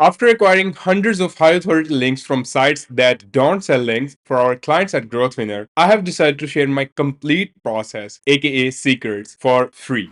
After acquiring hundreds of high authority links from sites that don't sell links for our clients at GrowthWinner, I have decided to share my complete process, aka secrets, for free.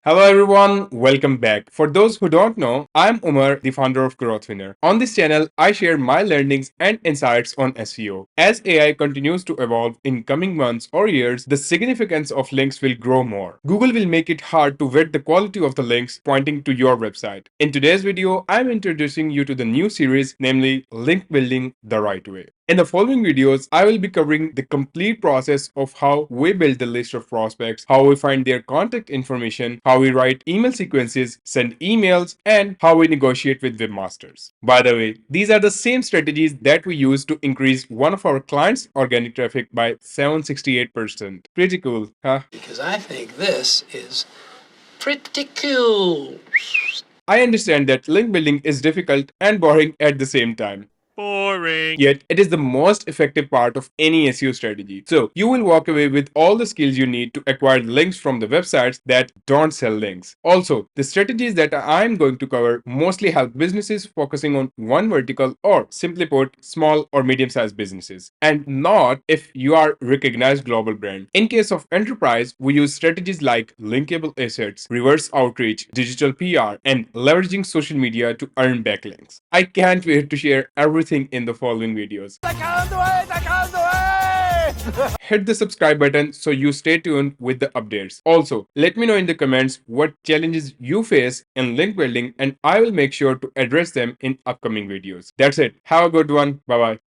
Hello everyone, welcome back. For those who don't know, I'm Umar, the founder of GrowthWinner. On this channel, I share my learnings and insights on SEO. As AI continues to evolve in coming months or years, the significance of links will grow more. Google will make it hard to vet the quality of the links pointing to your website. In today's video, I'm introducing you to the new series, namely Link Building the Right Way. In the following videos, I will be covering the complete process of how we build the list of prospects, how we find their contact information, how we write email sequences, send emails, and how we negotiate with webmasters. By the way, these are the same strategies that we use to increase one of our clients' organic traffic by 768%. Pretty cool, huh? Because I think this is pretty cool. I understand that link building is difficult and boring at the same time. Boring. Yet, it is the most effective part of any SEO strategy. So, you will walk away with all the skills you need to acquire links from the websites that don't sell links. Also, the strategies that I'm going to cover mostly help businesses focusing on one vertical, or simply put, small or medium sized businesses, and not if you are recognized global brand. In case of enterprise, we use strategies like linkable assets, reverse outreach, digital PR, and leveraging social media to earn backlinks. I can't wait to share everything in the following videos. Hit the subscribe button so you stay tuned with the updates. Also, let me know in the comments what challenges you face in link building, and I will make sure to address them in upcoming videos. That's it. Have a good one. Bye bye.